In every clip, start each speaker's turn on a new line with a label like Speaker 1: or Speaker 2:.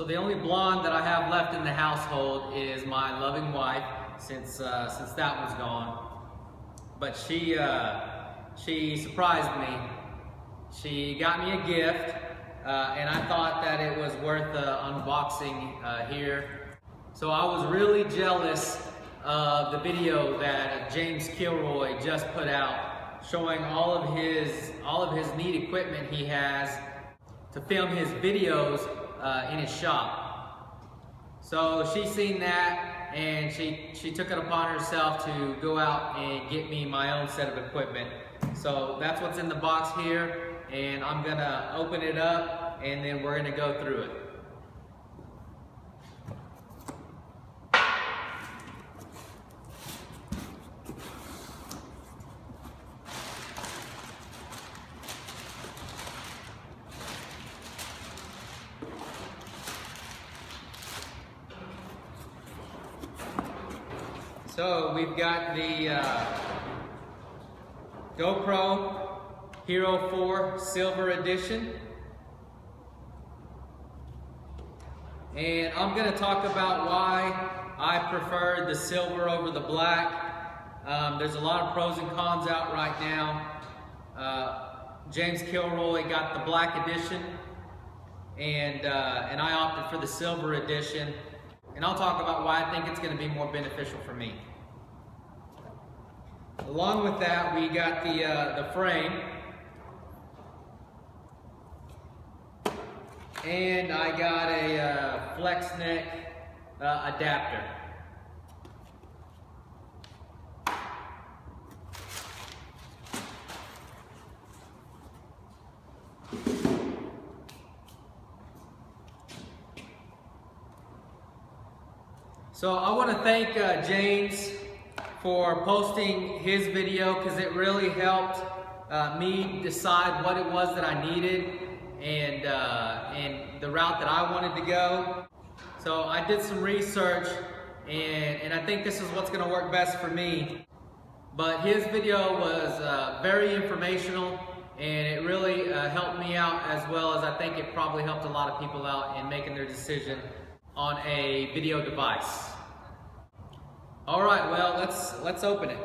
Speaker 1: So the only blonde that I have left in the household is my loving wife, since that one's gone. But she surprised me. She got me a gift, and I thought that it was worth unboxing here. So I was really jealous of the video that James Kilroy just put out, showing all of his neat equipment he has to film his videos in his shop. So she's seen that, and she took it upon herself to go out and get me my own set of equipment. So that's what's in the box here, and I'm gonna open it up and then we're gonna go through it. So we've got the GoPro Hero 4 Silver Edition. And I'm going to talk about why I prefer the silver over the black. There's a lot of pros and cons out right now. James Kilroy got the black edition, and I opted for the silver edition. And I'll talk about why I think it's going to be more beneficial for me. Along with that, we got the frame, and I got a flex neck adapter. So I want to thank James for posting his video, because it really helped me decide what it was that I needed and the route that I wanted to go. So I did some research, and I think this is what's going to work best for me. But his video was very informational, and it really helped me out, as well as I think it probably helped a lot of people out in making their decision on a video device. All right, well, let's open it.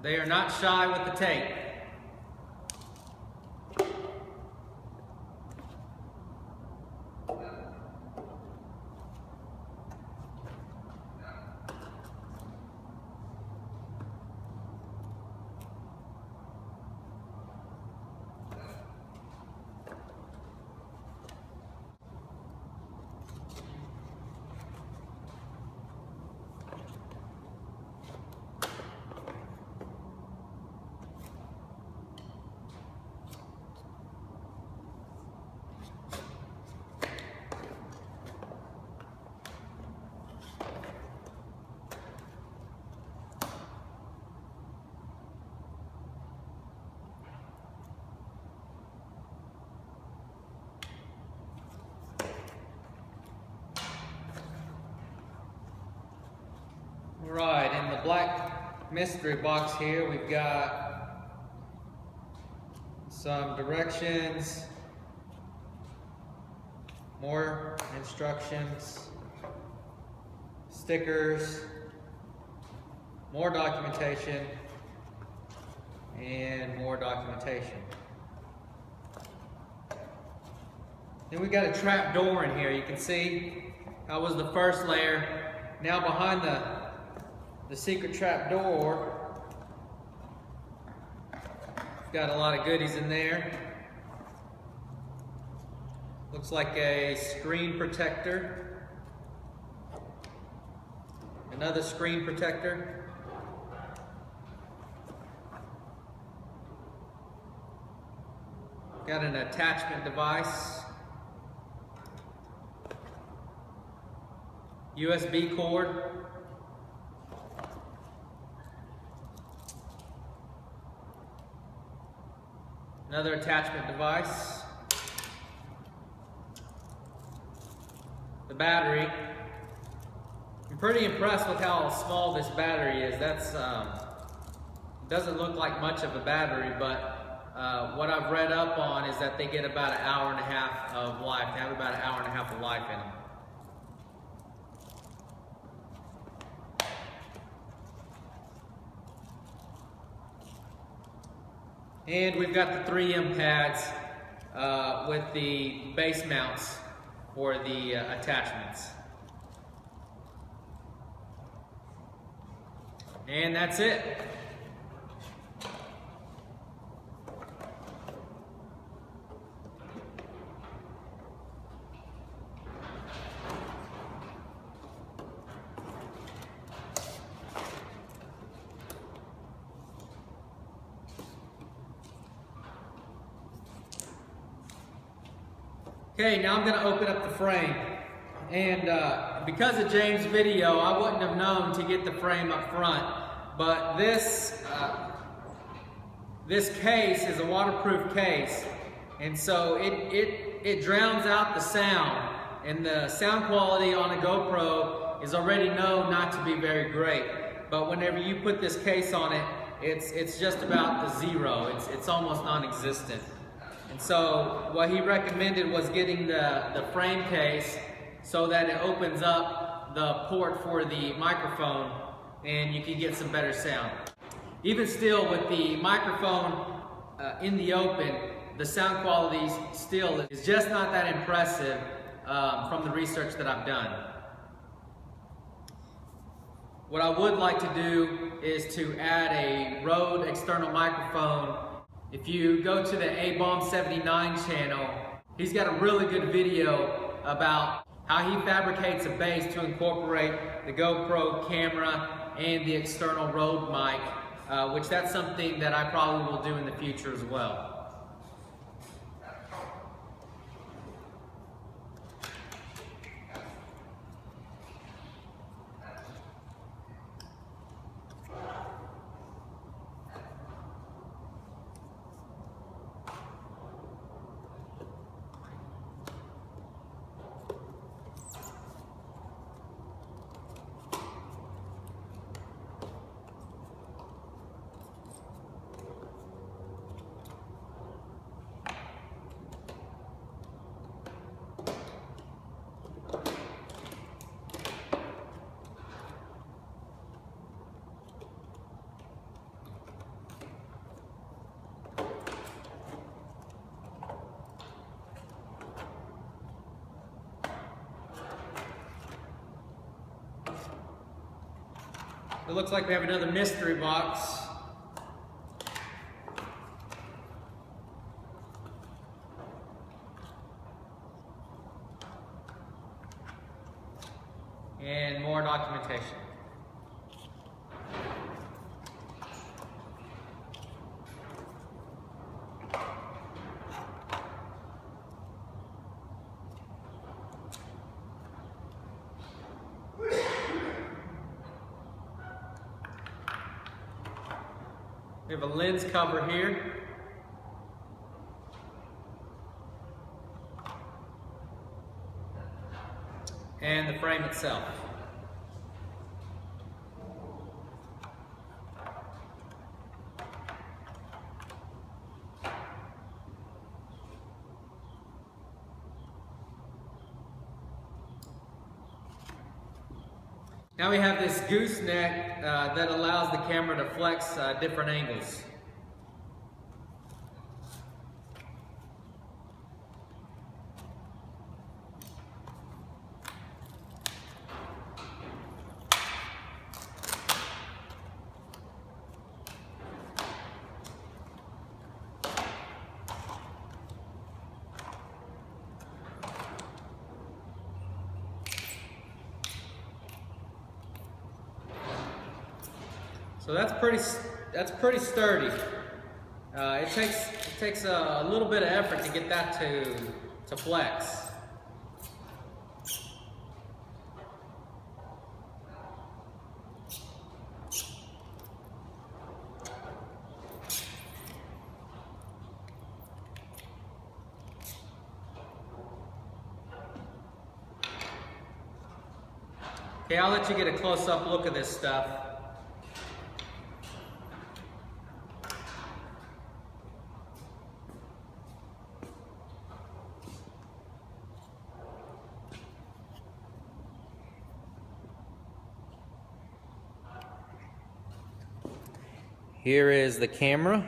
Speaker 1: They are not shy with the tape. Right, in the black mystery box here, we've got some directions, more instructions, stickers, more documentation, and more documentation. Then we got a trap door in here, you can see. That was the first layer. Now behind the secret trap door, got a lot of goodies in there. Looks like a screen protector. Another screen protector. Got an attachment device. USB cord. Another attachment device. The battery. I'm pretty impressed with how small this battery is. That's doesn't look like much of a battery, but what I've read up on is that they get about an hour and a half of life. They have about an hour and a half of life in them. And we've got the 3M pads with the base mounts for the attachments. And that's it. Okay, now I'm going to open up the frame. And because of James' video, I wouldn't have known to get the frame up front. But this case is a waterproof case. And so it drowns out the sound. And the sound quality on a GoPro is already known not to be very great. But whenever you put this case on it, it's just about the zero. It's almost non-existent. And so what he recommended was getting the frame case so that it opens up the port for the microphone and you can get some better sound. Even still, with the microphone in the open, the sound quality still is just not that impressive from the research that I've done. What I would like to do is to add a Rode external microphone. If you go to the A-Bomb79 channel, he's got a really good video about how he fabricates a base to incorporate the GoPro camera and the external Rode mic, which that's something that I probably will do in the future as well. It looks like we have another mystery box. And more documentation. We have a lens cover here. And the frame itself. Now we have this gooseneck that allows the camera to flex different angles. So that's pretty sturdy. It takes a little bit of effort to get that to flex. Okay, I'll let you get a close-up look at this stuff. Here is the camera.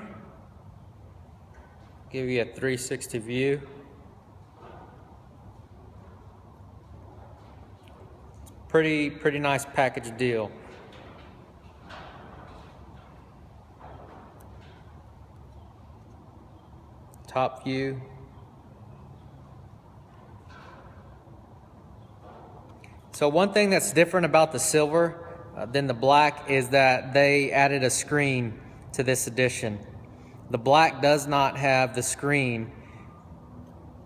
Speaker 1: Give you a 360 view. Pretty nice package deal. Top view. So one thing that's different about the silver than the black is that they added a screen to this edition. The black does not have the screen.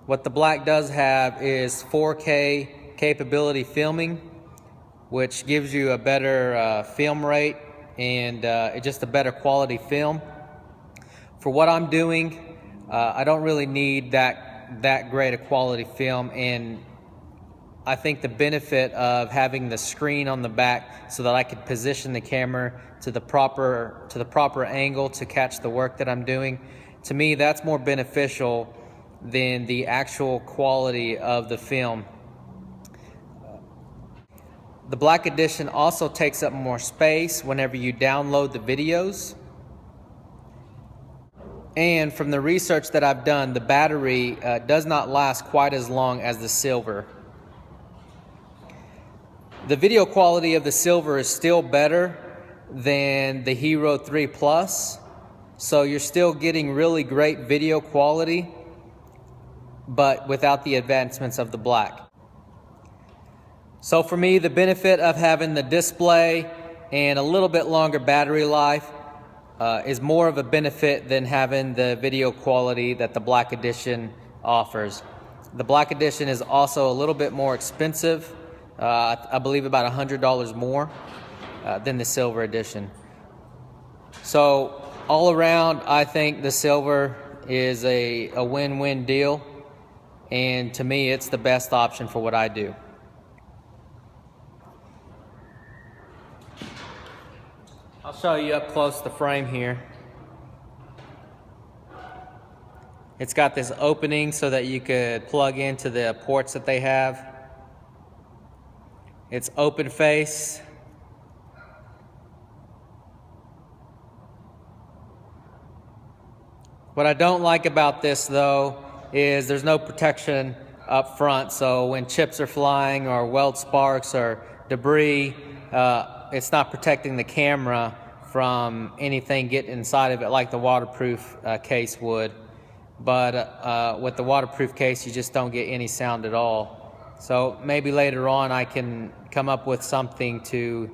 Speaker 1: What the black does have is 4K capability filming, which gives you a better film rate and just a better quality film. For what I'm doing, I don't really need that great a quality film, and I think the benefit of having the screen on the back so that I could position the camera to the proper angle to catch the work that I'm doing, to me that's more beneficial than the actual quality of the film. The Black Edition also takes up more space whenever you download the videos. And from the research that I've done, the battery does not last quite as long as the silver. The video quality of the silver is still better than the Hero 3 Plus, so you're still getting really great video quality, but without the advancements of the black. So for me, the benefit of having the display and a little bit longer battery life is more of a benefit than having the video quality that the Black Edition offers. The Black Edition is also a little bit more expensive, I believe about $100 more than the Silver Edition. So all around, I think the Silver is a win-win deal, and to me, it's the best option for what I do. I'll show you up close the frame here. It's got this opening so that you could plug into the ports that they have. It's open face. What I don't like about this though is there's no protection up front, so when chips are flying or weld sparks or debris, it's not protecting the camera from anything getting inside of it like the waterproof case would. But with the waterproof case, you just don't get any sound at all. So maybe later on I can come up with something to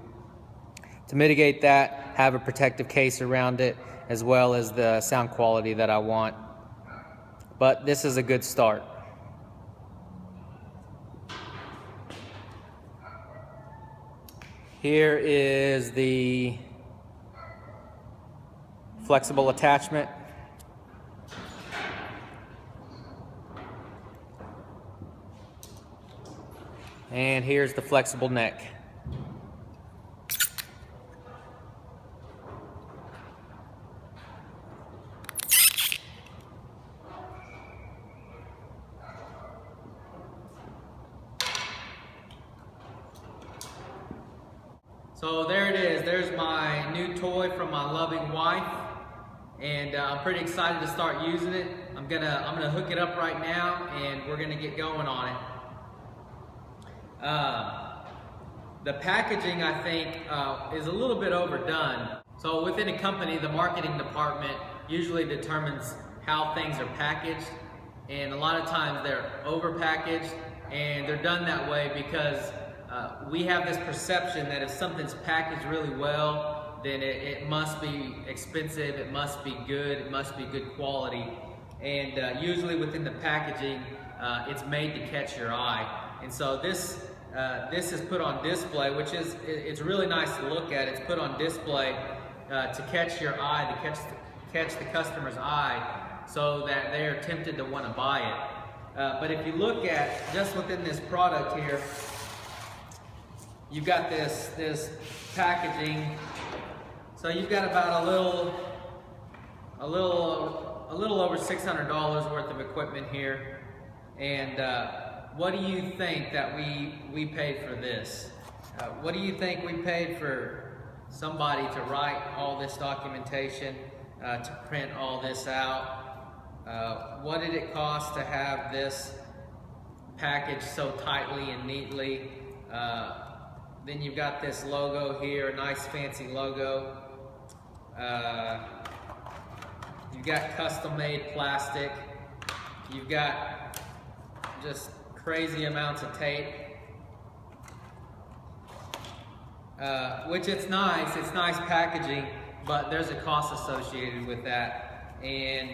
Speaker 1: mitigate that, have a protective case around it, as well as the sound quality that I want. But this is a good start. Here is the flexible attachment. And here's the flexible neck. So there it is. There's my new toy from my loving wife, and I'm pretty excited to start using it. I'm gonna hook it up right now, and we're gonna get going on it. The packaging, I think, is a little bit overdone. So within a company, the marketing department usually determines how things are packaged, and a lot of times they're over-packaged, and they're done that way because we have this perception that if something's packaged really well, then it must be expensive, it must be good, it must be good quality. And usually within the packaging, it's made to catch your eye. And so this is put on display, which is, it's really nice to look at. It's put on display to catch your eye, to catch the customer's eye, so that they are tempted to want to buy it. But if you look at just within this product here, you've got this packaging. So you've got about a little over $600 worth of equipment here. And what do you think that we paid for this? What do you think we paid for somebody to write all this documentation, to print all this out? What did it cost to have this packaged so tightly and neatly? Then you've got this logo here, a nice fancy logo. You've got custom-made plastic. You've got just crazy amounts of tape. Which it's nice packaging, but there's a cost associated with that, and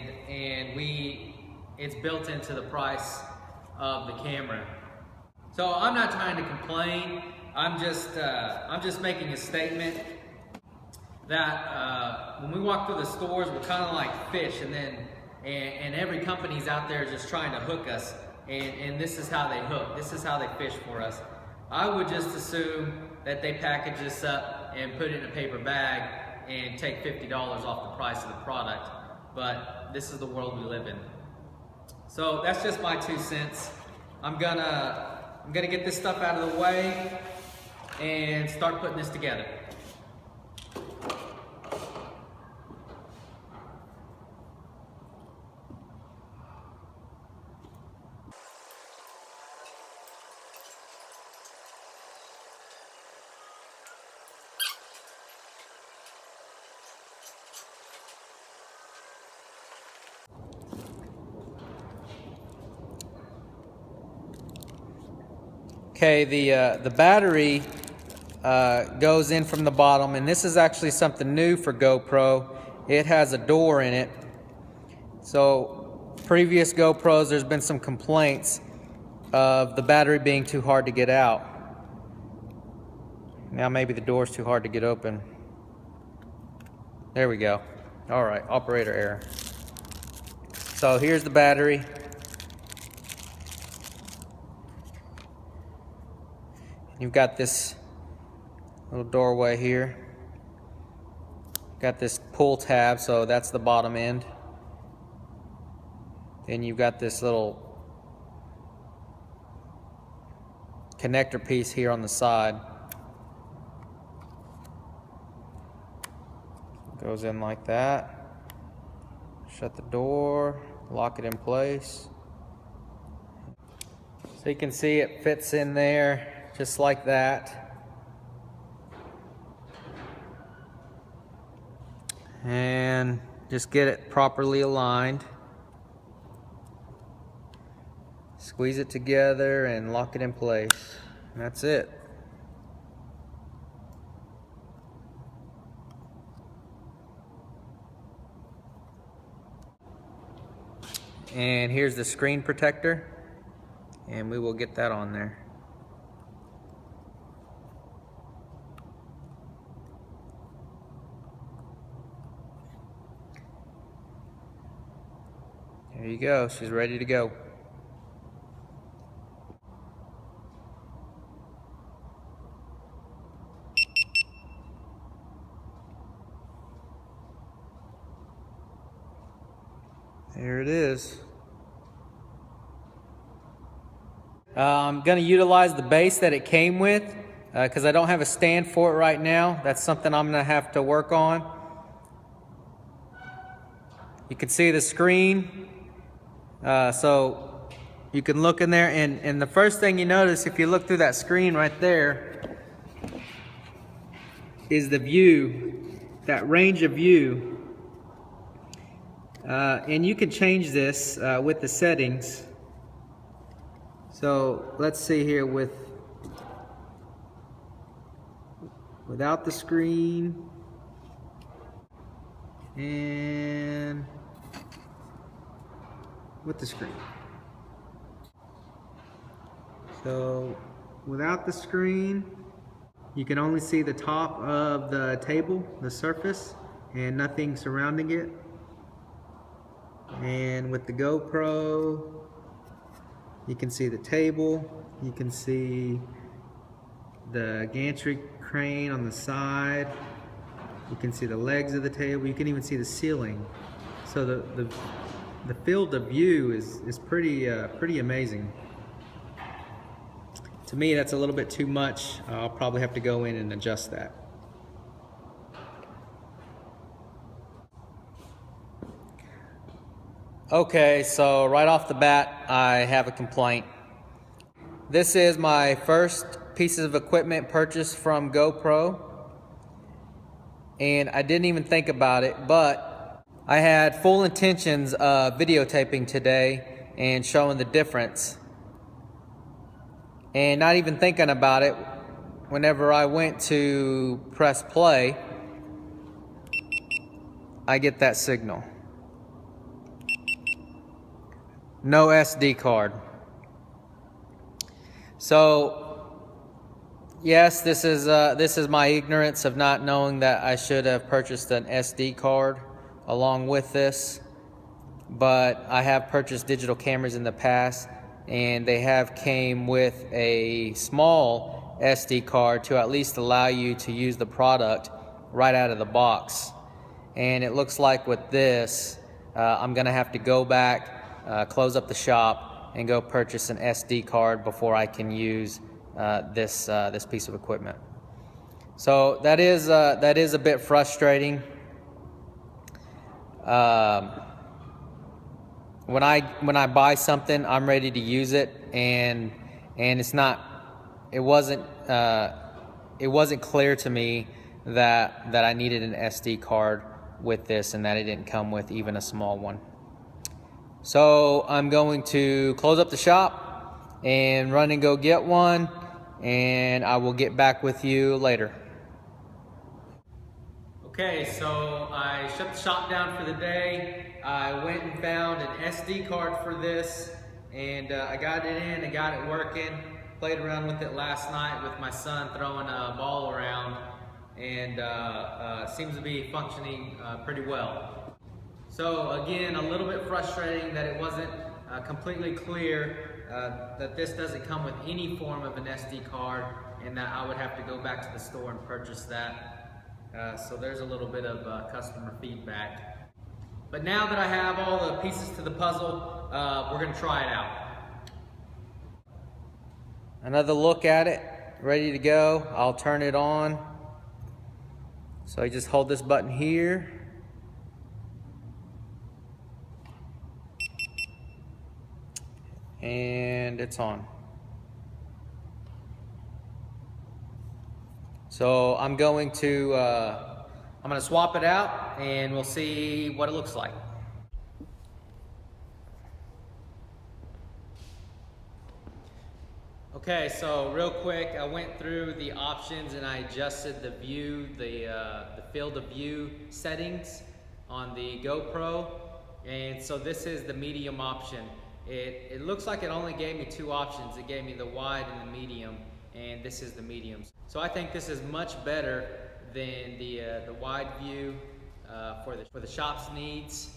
Speaker 1: it's built into the price of the camera. So I'm not trying to complain. I'm just making a statement that when we walk through the stores, we're kind of like fish, and every company's out there just trying to hook us, and this is how they hook. This is how they fish for us. I would just assume that they package this up and put it in a paper bag and take $50 off the price of the product. But this is the world we live in. So that's just my 2 cents. I'm gonna get this stuff out of the way and start putting this together. Okay, the battery goes in from the bottom, and this is actually something new for GoPro. It has a door in it. So previous GoPros, there's been some complaints of the battery being too hard to get out. Now maybe the door's too hard to get open. There we go. All right, operator error. So here's the battery. You've got this little doorway here. Got this pull tab, so that's the bottom end. Then you've got this little connector piece here on the side. Goes in like that. Shut the door, lock it in place. So you can see it fits in there just like that. And just get it properly aligned. Squeeze it together and lock it in place. And that's it. And here's the screen protector, and we will get that on there. There you go, she's ready to go. There it is. I'm going to utilize the base that it came with because I don't have a stand for it right now. That's something I'm going to have to work on. You can see the screen. So you can look in there, and the first thing you notice if you look through that screen right there is the view, that range of view. And you can change this with the settings. So let's see here without the screen.
Speaker 2: and with the screen. So without the screen, you can only see the top of the table, the surface, and nothing surrounding it. And with the GoPro, you can see the table, you can see the gantry crane on the side, you can see the legs of the table, you can even see the ceiling. So the field of view is pretty amazing. To me, that's a little bit too much. I'll probably have to go in and adjust that. Okay, so right off the bat, I have a complaint. This is my first piece of equipment purchased from GoPro, and I didn't even think about it, but I had full intentions of videotaping today and showing the difference. And not even thinking about it, whenever I went to press play, I get that signal. No SD card. So, yes, this is my ignorance of not knowing that I should have purchased an SD card along with this. But I have purchased digital cameras in the past, and they have came with a small SD card to at least allow you to use the product right out of the box. And it looks like with this, I'm gonna have to go back, close up the shop, and go purchase an SD card before I can use this piece of equipment. So that is a bit frustrating. When I buy something, I'm ready to use it, and it wasn't clear to me that I needed an SD card with this, and that it didn't come with even a small one. So I'm going to close up the shop and run and go get one, and I will get back with you later. Okay, so I shut the shop down for the day. I went and found an SD card for this, and I got it in and got it working. Played around with it last night with my son throwing a ball around, and seems to be functioning pretty well. So again, a little bit frustrating that it wasn't completely clear that this doesn't come with any form of an SD card, and that I would have to go back to the store and purchase that. So there's a little bit of customer feedback. But now that I have all the pieces to the puzzle, we're gonna try it out. Another look at it, ready to go. I'll turn it on. So I just hold this button here. And it's on. So I'm going to swap it out, and we'll see what it looks like. Okay, so real quick, I went through the options and I adjusted the view, the field of view settings on the GoPro, and so this is the medium option. It looks like it only gave me two options. It gave me the wide and the medium, and this is the medium. So I think this is much better than the wide view for the shop's needs.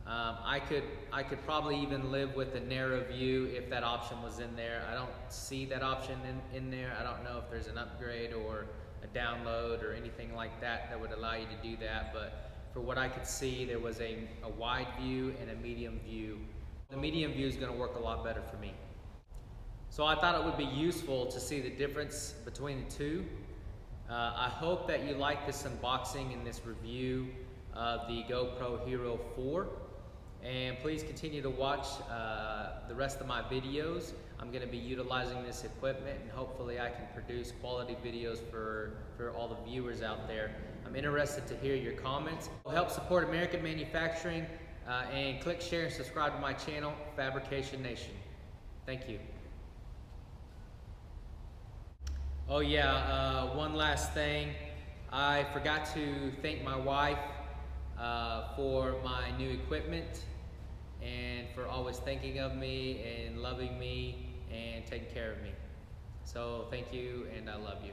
Speaker 2: I could probably even live with a narrow view if that option was in there. I don't see that option in there. I don't know if there's an upgrade or a download or anything like that that would allow you to do that, but for what I could see, there was a wide view and a medium view. The medium view is going to work a lot better for me. So I thought it would be useful to see the difference between the two. I hope that you like this unboxing and this review of the GoPro Hero 4. And please continue to watch the rest of my videos. I'm going to be utilizing this equipment, and hopefully I can produce quality videos for all the viewers out there. I'm interested to hear your comments. Help support American manufacturing, and click share and subscribe to my channel, Fabrication Nation. Thank you. Oh yeah, one last thing. I forgot to thank my wife. for my new equipment and for always thinking of me and loving me and taking care of me. So thank you, and I love you.